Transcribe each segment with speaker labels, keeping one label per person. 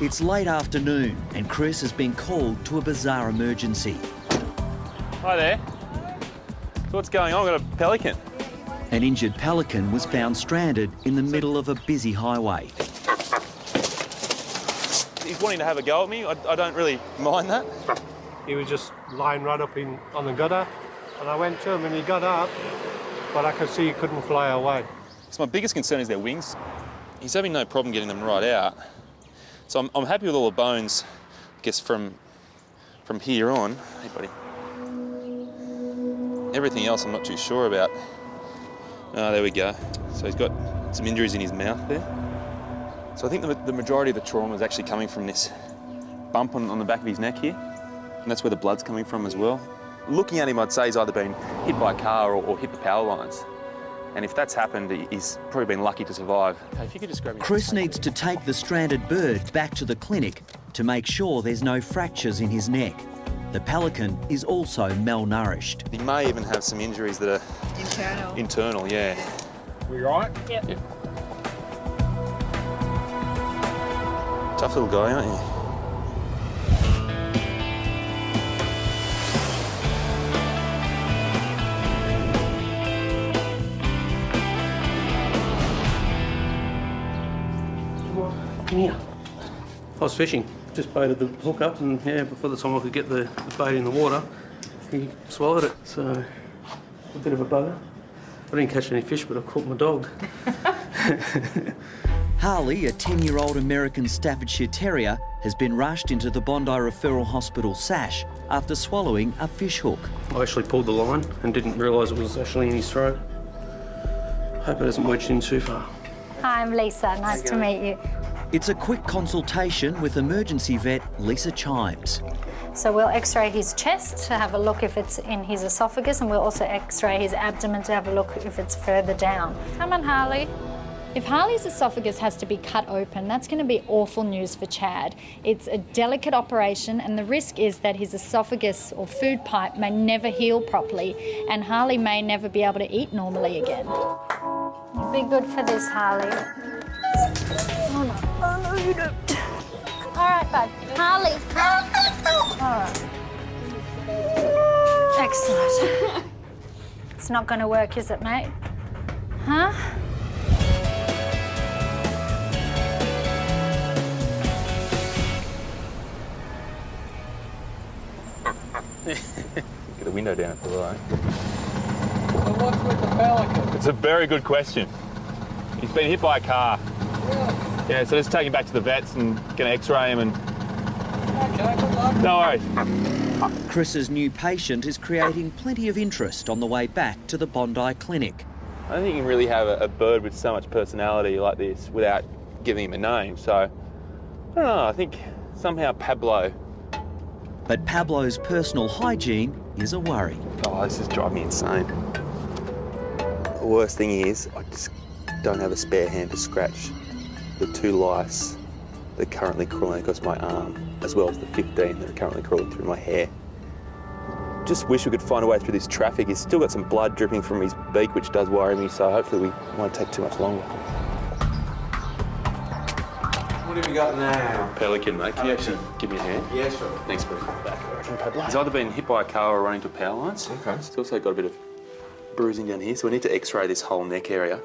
Speaker 1: It's late afternoon and Chris has been called to a bizarre emergency.
Speaker 2: Hi there. So what's going on? I've got a pelican.
Speaker 1: An injured pelican was found stranded in the middle of a busy highway.
Speaker 2: He's wanting to have a go at me. I don't really mind that.
Speaker 3: He was just lying right up on the gutter, and I went to him and he got up, but I could see he couldn't fly away.
Speaker 2: So my biggest concern is their wings. He's having no problem getting them right out. So I'm happy with all the bones, I guess, from here on. Hey, buddy. Everything else I'm not too sure about. Oh, there we go. So he's got some injuries in his mouth there. So I think the majority of the trauma is actually coming from this bump on the back of his neck here. And that's where the blood's coming from as well. Looking at him, I'd say he's either been hit by a car or hit the power lines. And if that's happened, he's probably been lucky to survive. Okay, if you could just grab him.
Speaker 1: Chris needs to take the stranded bird back to the clinic to make sure there's no fractures in his neck. The pelican is also malnourished.
Speaker 2: He may even have some injuries that are internal, yeah.
Speaker 3: We right?
Speaker 4: Yep.
Speaker 2: Yep. Tough little guy, aren't you?
Speaker 5: Come here. I was fishing, just baited the hook up, and yeah, before the time I could get the bait in the water, he swallowed it. So, a bit of a bugger. I didn't catch any fish, but I caught my dog.
Speaker 1: Harley, a 10-year-old American Staffordshire Terrier, has been rushed into the Bondi Referral Hospital sash after swallowing a fish hook.
Speaker 5: I actually pulled the line and didn't realise it was actually in his throat. Hope it hasn't wedged in too far.
Speaker 4: Hi, I'm Lisa. Nice to meet you.
Speaker 1: It's a quick consultation with emergency vet Lisa Chimes.
Speaker 4: So we'll x-ray his chest to have a look if it's in his esophagus, and we'll also x-ray his abdomen to have a look if it's further down. Come on, Harley.
Speaker 6: If Harley's esophagus has to be cut open, that's going to be awful news for Chad. It's a delicate operation, and the risk is that his esophagus or food pipe may never heal properly, and Harley may never be able to eat normally again.
Speaker 4: You'd be good for this, Harley. Oh, no. Oh, no, you don't. All right, bud. Harley. All right. Excellent. It's not going to work, is it, mate? Huh?
Speaker 2: Get the window down for the light.
Speaker 3: So what's with the pelican?
Speaker 2: It's a very good question. He's been hit by a car.
Speaker 3: Yeah.
Speaker 2: Yeah, so let's take him back to the vets and gonna x-ray him and...
Speaker 3: Okay, good luck.
Speaker 2: No worries.
Speaker 1: Chris's new patient is creating plenty of interest on the way back to the Bondi clinic.
Speaker 2: I don't think you can really have a bird with so much personality like this without giving him a name, so... I don't know, I think somehow Pablo...
Speaker 1: But Pablo's personal hygiene is a worry.
Speaker 2: Oh, this is driving me insane. The worst thing is, I just don't have a spare hand to scratch the 2 lice that are currently crawling across my arm, as well as the 15 that are currently crawling through my hair. Just wish we could find a way through this traffic. He's still got some blood dripping from his beak, which does worry me, so hopefully we won't take too much longer.
Speaker 7: What have you got now?
Speaker 2: Pelican, mate. Can you actually give me a hand?
Speaker 7: Yeah, sure.
Speaker 2: Thanks, bro. He's either been hit by a car or run into power lines.
Speaker 7: Okay.
Speaker 2: He's also got a bit of bruising down here, so we need to x-ray this whole neck area.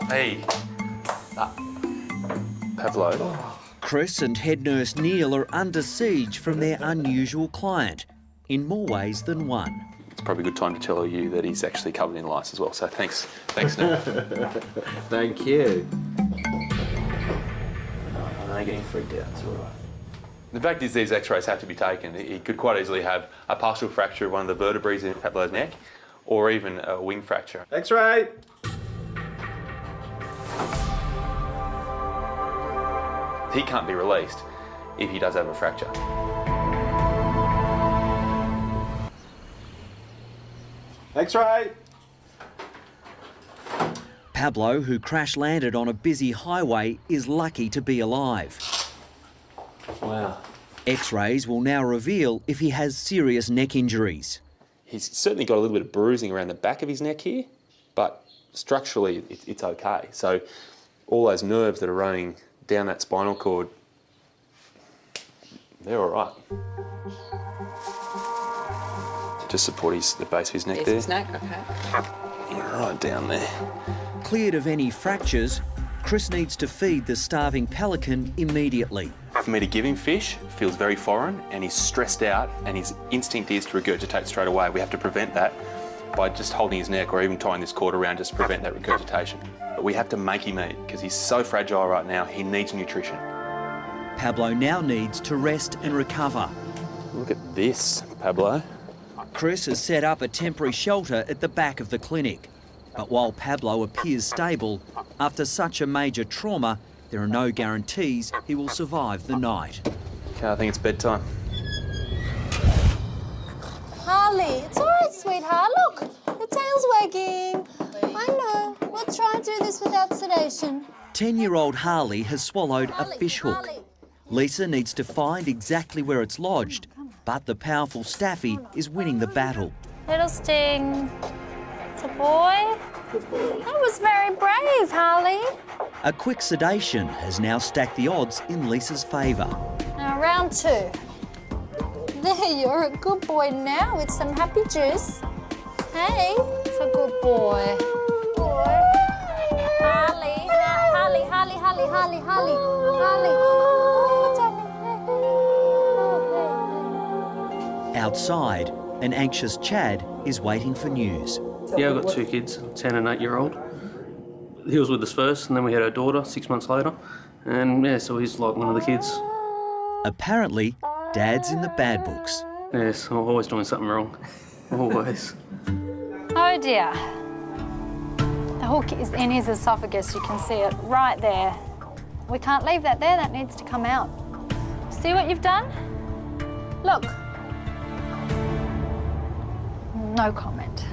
Speaker 2: Hey. Pablo.
Speaker 1: Chris and head nurse Neil are under siege from their unusual client, in more ways than one.
Speaker 2: It's probably a good time to tell you that he's actually covered in lice as well, so thanks. Thanks, Neil.
Speaker 7: Thank you.
Speaker 5: I'm getting freaked out, it's all right.
Speaker 2: The fact is these x-rays have to be taken. He could quite easily have a partial fracture of one of the vertebrae in Pablo's neck, or even a wing fracture.
Speaker 7: X-ray.
Speaker 2: He can't be released if he does have a fracture.
Speaker 7: X-ray.
Speaker 1: Pablo, who crash-landed on a busy highway, is lucky to be alive.
Speaker 2: Wow.
Speaker 1: X-rays will now reveal if he has serious neck injuries.
Speaker 2: He's certainly got a little bit of bruising around the back of his neck here, but structurally it's okay. So all those nerves that are running down that spinal cord They're all right. Just support the base of his neck there.
Speaker 8: His neck, okay.
Speaker 2: Right down there.
Speaker 1: Cleared of any fractures, Chris needs to feed the starving pelican immediately.
Speaker 2: For me to give him fish feels very foreign, and he's stressed out, and his instinct is to regurgitate straight away. We have to prevent that by just holding his neck or even tying this cord around just to prevent that regurgitation. But we have to make him eat because he's so fragile right now, he needs nutrition.
Speaker 1: Pablo now needs to rest and recover.
Speaker 2: Look at this, Pablo.
Speaker 1: Chris has set up a temporary shelter at the back of the clinic. But while Pablo appears stable, after such a major trauma, there are no guarantees he will survive the night.
Speaker 2: Okay, I think it's bedtime.
Speaker 4: Harley, it's all right, sweetheart. Look, your tail's wagging. I know. We'll try and do this without sedation.
Speaker 1: 10-year-old Harley has swallowed a fish hook.
Speaker 4: Harley.
Speaker 1: Lisa needs to find exactly where it's lodged, but the powerful Staffy is winning the battle.
Speaker 4: Little Sting. It's a boy. That was very brave, Harley.
Speaker 1: A quick sedation has now stacked the odds in Lisa's favour.
Speaker 4: Now, round 2. There, you're a good boy now with some happy juice. Hey, it's a good boy. Boy. Harley, Harley, Harley, Harley, Harley, Harley, Harley. Oh, darling.
Speaker 1: Outside, an anxious Chad is waiting for news.
Speaker 5: Yeah, I've got 2 kids, 10 and 8-year-old. He was with us first, and then we had our daughter 6 months later. And yeah, so he's like one of the kids.
Speaker 1: Apparently, Dad's in the bad books.
Speaker 5: Yes, I'm always doing something wrong. Always.
Speaker 4: Oh dear. The hook is in his esophagus. You can see it right there. We can't leave that there. That needs to come out. See what you've done? Look. No comment.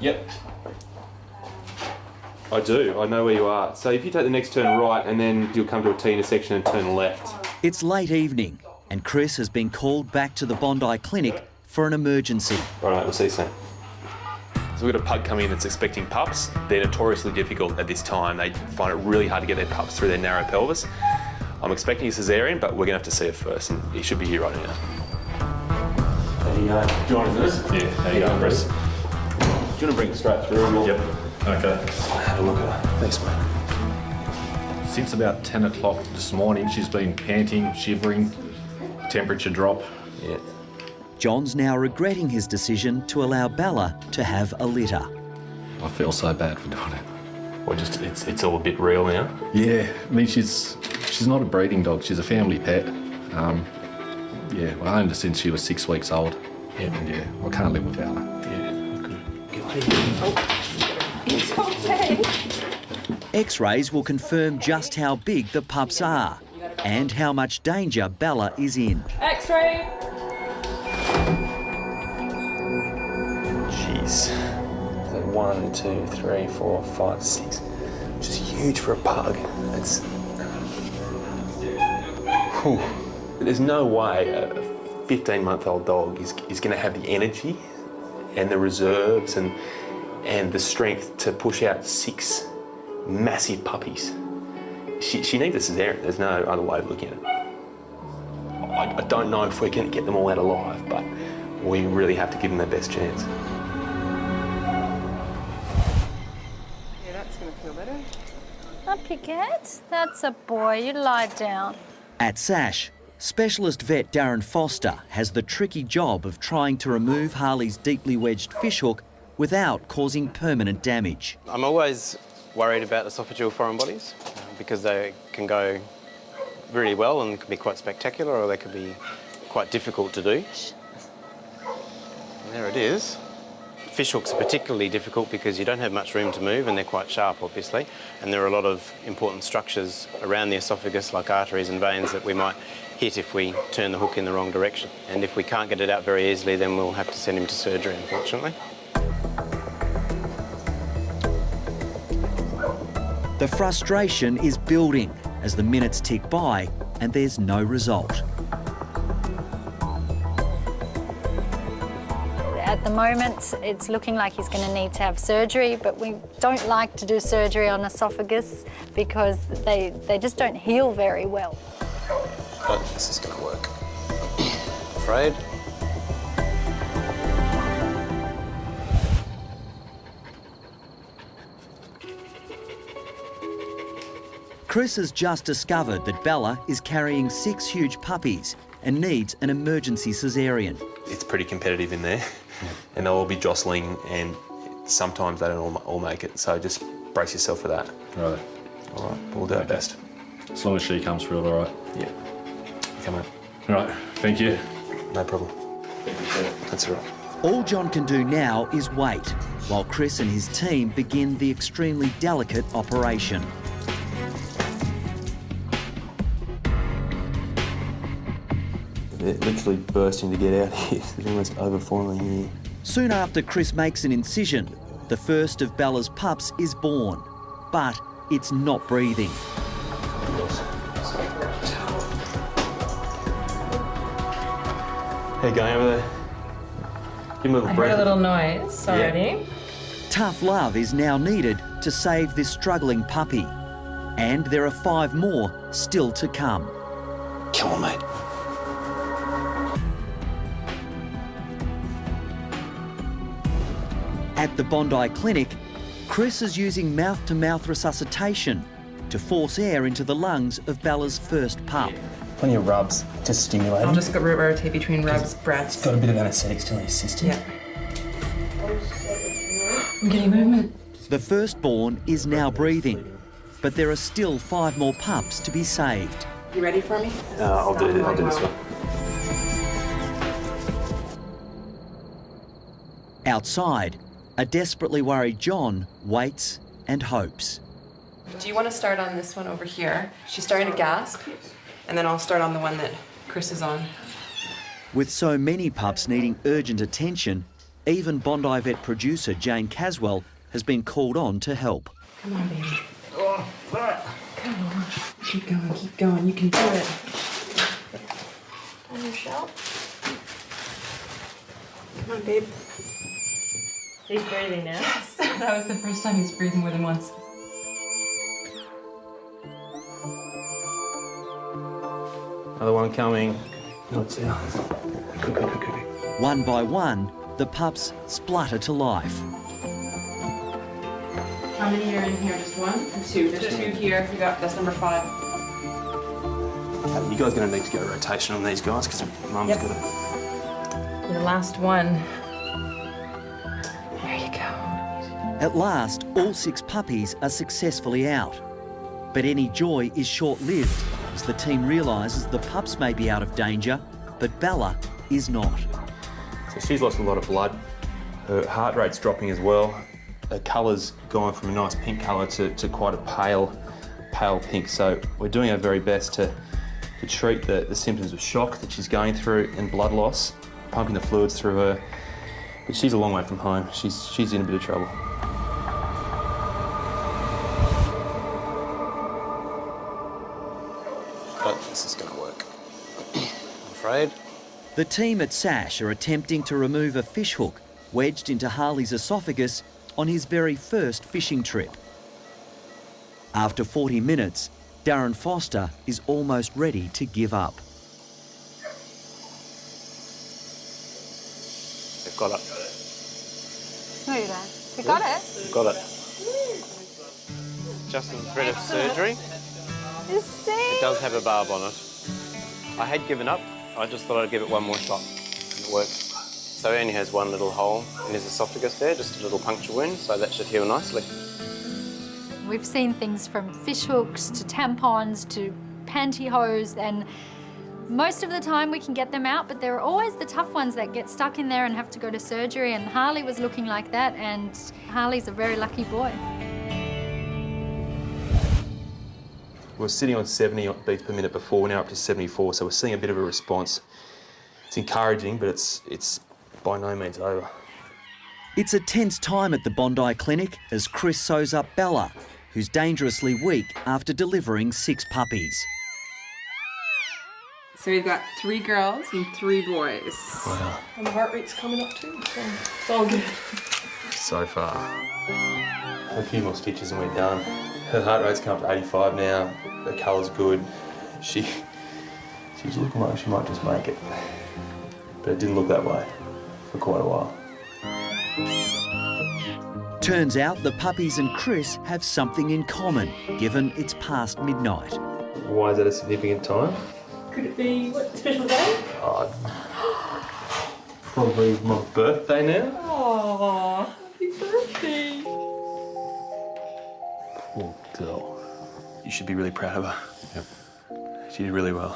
Speaker 2: Yep. I do. I know where you are. So if you take the next turn right and then you'll come to a T intersection and turn left.
Speaker 1: It's late evening and Chris has been called back to the Bondi clinic for an emergency.
Speaker 2: All right, we'll see you soon. So we've got a pug coming in that's expecting pups. They're notoriously difficult at this time. They find it really hard to get their pups through their narrow pelvis. I'm expecting a cesarean, but we're going to have to see it first, and he should be here right now. There you go. Do you want to do this? Yeah, there you go, Chris. Do you want to bring it straight through? Yep. Okay. Have a look at her. Thanks, mate.
Speaker 9: Since about 10 o'clock this morning, she's been panting, shivering, temperature drop.
Speaker 2: Yeah.
Speaker 1: John's now regretting his decision to allow Bella to have a litter.
Speaker 9: I feel so bad for doing it.
Speaker 2: Well, just it's all a bit real now.
Speaker 9: Yeah, I mean, she's not a breeding dog, she's a family pet. Yeah, well, I owned her since she was 6 weeks old. Yeah. And yeah, I can't live without her.
Speaker 1: X-rays will confirm just how big the pups are and how much danger Bella is in.
Speaker 8: X-ray.
Speaker 2: Jeez. 1, 2, 3, 4, 5, 6. Which is huge for a pug. It's. Whew. There's no way a 15-month-old dog is going to have the energy and the reserves and the strength to push out 6 massive puppies. She needs a cesarean. There's no other way of looking at it. I don't know if we're going to get them all out alive, but we really have to give them their best chance.
Speaker 8: Yeah, that's going to feel better.
Speaker 4: Up you get. That's a boy. You lie down.
Speaker 1: At SASH, specialist vet Darren Foster has the tricky job of trying to remove Harley's deeply wedged fishhook without causing permanent damage.
Speaker 10: I'm always worried about esophageal foreign bodies because they can go really well and can be quite spectacular, or they can be quite difficult to do. And there it is. Fish hooks are particularly difficult because you don't have much room to move and they're quite sharp, obviously. And there are a lot of important structures around the esophagus, like arteries and veins, that we might hit if we turn the hook in the wrong direction. And if we can't get it out very easily, then we'll have to send him to surgery, unfortunately.
Speaker 1: The frustration is building as the minutes tick by and there's no result.
Speaker 6: At the moment, it's looking like he's going to need to have surgery, but we don't like to do surgery on esophagus because they just don't heal very well.
Speaker 10: But this is going to work. Afraid?
Speaker 1: Chris has just discovered that Bella is carrying 6 huge puppies and needs an emergency caesarean.
Speaker 2: It's pretty competitive in there, and they'll all be jostling, and sometimes they don't all make it, so just brace yourself for that.
Speaker 9: Right.
Speaker 2: All right, we'll do our best.
Speaker 9: As long as she comes through, all right.
Speaker 2: Yeah. Come on.
Speaker 9: All right, thank you.
Speaker 2: No problem. That's all right.
Speaker 1: All John can do now is wait, while Chris and his team begin the extremely delicate operation.
Speaker 2: They're literally bursting to get out of here. They're almost overflowing here.
Speaker 1: Soon after Chris makes an incision, the first of Bella's pups is born, but it's not breathing.
Speaker 2: How you going over there? Give him a little
Speaker 8: I
Speaker 2: breath.
Speaker 8: heard a little noise already.
Speaker 1: Tough love is now needed to save this struggling puppy. And there are 5 more still to come.
Speaker 2: Come on, mate.
Speaker 1: At the Bondi Clinic, Chris is using mouth-to-mouth resuscitation to force air into the lungs of Bella's first pup.
Speaker 11: Plenty of rubs to stimulate.
Speaker 8: I'll just go rotate between rubs, breaths.
Speaker 11: It's got a bit of anaesthetic still in his system.
Speaker 8: Yeah. I'm getting movement.
Speaker 1: The firstborn is now breathing, but there are still 5 more pups to be saved.
Speaker 8: You ready for me?
Speaker 2: I'll do this one.
Speaker 1: Outside, a desperately worried John waits and hopes.
Speaker 8: Do you want to start on this one over here? She's starting to gasp, and then I'll start on the one that Chris is on.
Speaker 1: With so many pups needing urgent attention, even Bondi Vet producer Jane Caswell has been called on to help.
Speaker 8: Come on, baby. Come on. Keep going, keep going. You can do it. On your shelf. Come on, babe.
Speaker 12: He's breathing now.
Speaker 8: That was the first time he's breathed more than once.
Speaker 2: Another one coming.
Speaker 5: No, it's out.
Speaker 1: One by one, the pups splutter to life.
Speaker 8: How many are in here? Just one? And 2. There's 2 here. You got, that's number 5.
Speaker 2: You guys are going to need to go rotation on these guys because Mum's got to.
Speaker 8: The last one. There you go.
Speaker 1: At last, all 6 puppies are successfully out. But any joy is short-lived as the team realises the pups may be out of danger, but Bella is not.
Speaker 2: So she's lost a lot of blood. Her heart rate's dropping as well. Her colour's gone from a nice pink colour to quite a pale pink. So we're doing our very best to treat the symptoms of shock that she's going through and blood loss, pumping the fluids through her. But she's a long way from home. She's in a bit of trouble.
Speaker 10: But this is going to work. I'm afraid.
Speaker 1: The team at SASH are attempting to remove a fishhook wedged into Harley's esophagus on his very first fishing trip. After 40 minutes, Darren Foster is almost ready to give up.
Speaker 10: We've got it.
Speaker 4: No, you don't. You got it?
Speaker 10: We've got it. Just in threat of surgery.
Speaker 4: You see?
Speaker 10: It does have a barb on it. I had given up. I just thought I'd give it one more shot. And it worked. So he only has one little hole in his esophagus there, just a little puncture wound, so that should heal nicely.
Speaker 6: We've seen things from fish hooks to tampons to pantyhose, and most of the time we can get them out, but there are always the tough ones that get stuck in there and have to go to surgery, and Harley was looking like that, and Harley's a very lucky boy.
Speaker 2: We were sitting on 70 beats per minute before, we're now up to 74, so we're seeing a bit of a response. It's encouraging, but it's by no means over.
Speaker 1: It's a tense time at the Bondi Clinic as Chris sews up Bella, who's dangerously weak after delivering 6 puppies.
Speaker 8: So we've got 3 girls and 3 boys.
Speaker 5: Wow.
Speaker 12: And the heart rate's coming up too, so it's all good.
Speaker 2: So far. A few more stitches and we're done. Her heart rate's come up to 85 now. The colour's good. She's looking like she might just make it. But it didn't look that way for quite a while.
Speaker 1: Turns out the puppies and Chris have something in common, given it's past midnight.
Speaker 2: Why is that a significant time?
Speaker 12: Could it be, what, special day?
Speaker 2: Probably my birthday now.
Speaker 12: Aww, happy birthday.
Speaker 2: Poor girl. You should be really proud of her. Yep. She did really well.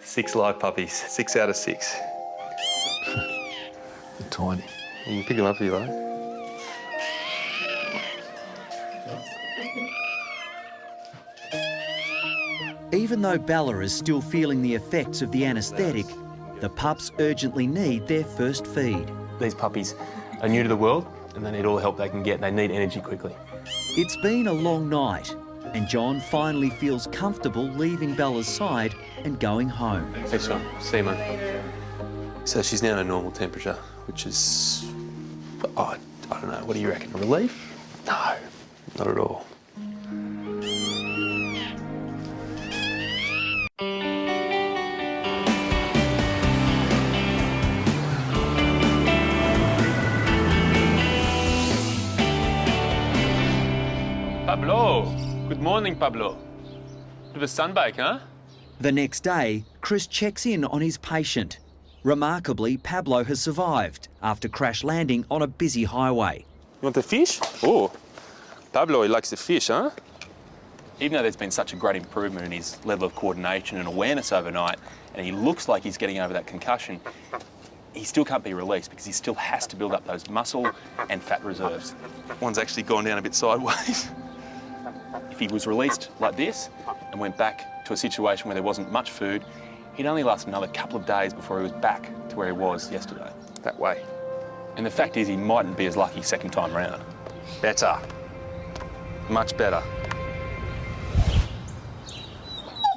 Speaker 2: 6 live puppies, 6 out of 6.
Speaker 9: They're tiny.
Speaker 2: You can pick them up if you like.
Speaker 1: Even though Bella is still feeling the effects of the anaesthetic, the pups urgently need their first feed.
Speaker 2: These puppies are new to the world and they need all the help they can get. They need energy quickly.
Speaker 1: It's been a long night, and John finally feels comfortable leaving Bella's side and going home.
Speaker 2: Thanks, John. See you, mate. So she's now at a normal temperature, which is, I don't know, what do you reckon, a relief? No, not at all. Pablo! Good morning, Pablo. Bit of a sunbake, huh?
Speaker 1: The next day, Chris checks in on his patient. Remarkably, Pablo has survived after crash landing on a busy highway.
Speaker 2: You want the fish? Oh, Pablo, he likes the fish, huh? Even though there's been such a great improvement in his level of coordination and awareness overnight, and he looks like he's getting over that concussion, he still can't be released because he still has to build up those muscle and fat reserves. One's actually gone down a bit sideways. If he was released like this and went back to a situation where there wasn't much food, he'd only last another couple of days before he was back to where he was yesterday, that way. And the fact is, he mightn't be as lucky second time round. Better. Much better.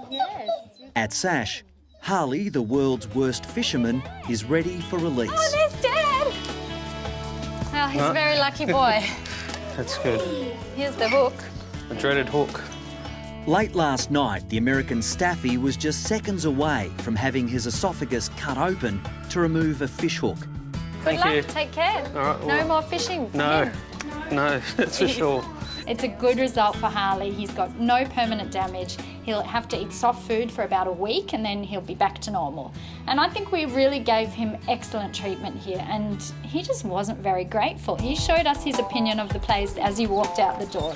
Speaker 6: Yes.
Speaker 1: At Sash, Harley, the world's worst fisherman, is ready for release.
Speaker 6: Oh, there's Dad! Oh, he's a very lucky boy.
Speaker 5: That's good.
Speaker 6: Here's the hook.
Speaker 5: The dreaded hook.
Speaker 1: Late last night, the American staffy was just seconds away from having his esophagus cut open to remove a fish hook.
Speaker 5: Thank
Speaker 6: Good
Speaker 5: you.
Speaker 6: luck. Take care.
Speaker 5: All right,
Speaker 6: No
Speaker 5: well,
Speaker 6: more fishing. for
Speaker 5: No,
Speaker 6: him.
Speaker 5: no, that's for sure.
Speaker 6: It's a good result for Harley. He's got no permanent damage. He'll have to eat soft food for about a week and then he'll be back to normal. And I think we really gave him excellent treatment here, and he just wasn't very grateful. He showed us his opinion of the place as he walked out the door.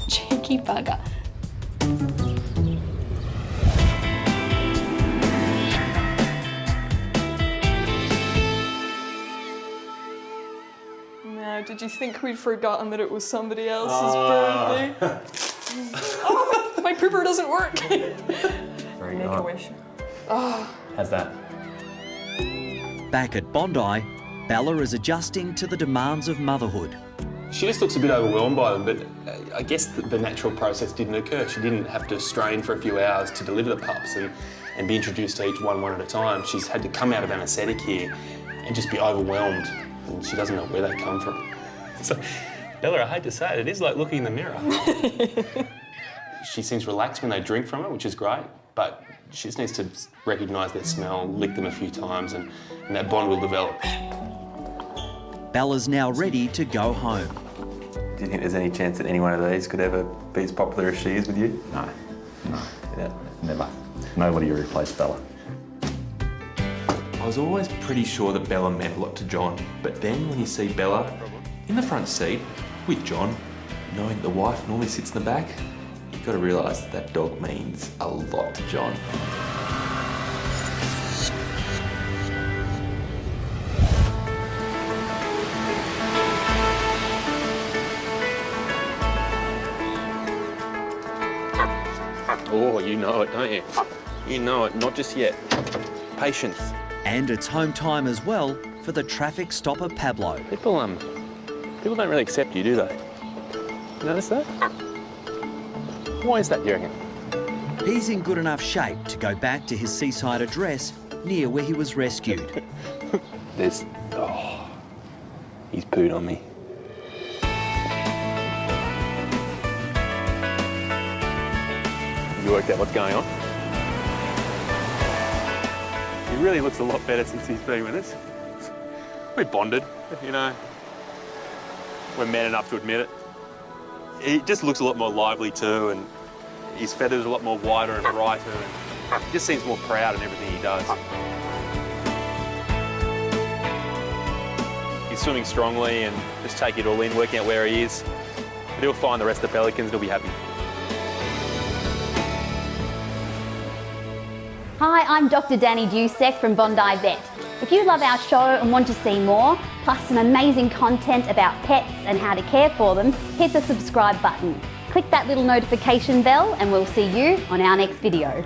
Speaker 6: Cheeky bugger.
Speaker 12: Now, did you think we'd forgotten that it was somebody else's birthday? Oh, my pooper doesn't work.
Speaker 7: Very
Speaker 12: Make a wish.
Speaker 7: How's that?
Speaker 1: Back at Bondi, Bella is adjusting to the demands of motherhood.
Speaker 2: She just looks a bit overwhelmed by them, but I guess the natural process didn't occur. She didn't have to strain for a few hours to deliver the pups and be introduced to each one at a time. She's had to come out of anaesthetic here and just be overwhelmed, and she doesn't know where they come from. So, Bella, I hate to say it, it is like looking in the mirror. She seems relaxed when they drink from it, which is great, but she just needs to recognise their smell, lick them a few times, and that bond will develop.
Speaker 1: Bella's now ready to go home.
Speaker 2: Do you think there's any chance that any one of these could ever be as popular as she is with you?
Speaker 9: No,
Speaker 2: Yeah.
Speaker 9: never. Nobody will replace Bella.
Speaker 2: I was always pretty sure that Bella meant a lot to John, but then when you see Bella in the front seat with John, knowing the wife normally sits in the back, you've got to realise that dog means a lot to John. Oh, you know it, don't you? You know it, not just yet. Patience.
Speaker 1: And it's home time as well for the traffic stopper Pablo.
Speaker 2: People don't really accept you, do they? You notice that? Why is that, do you reckon?
Speaker 1: He's in good enough shape to go back to his seaside address near where he was rescued.
Speaker 2: There's... oh, he's pooed on me. You worked out what's going on? He really looks a lot better since he's been with us. We're bonded, you know. We're man enough to admit it. He just looks a lot more lively too, and his feathers are a lot more wider and brighter, and he just seems more proud in everything he does. He's swimming strongly and just taking it all in, working out where he is. But he'll find the rest of the pelicans and he'll be happy.
Speaker 13: Hi, I'm Dr. Danny Dusek from Bondi Vet. If you love our show and want to see more, plus some amazing content about pets and how to care for them, hit the subscribe button. Click that little notification bell and we'll see you on our next video.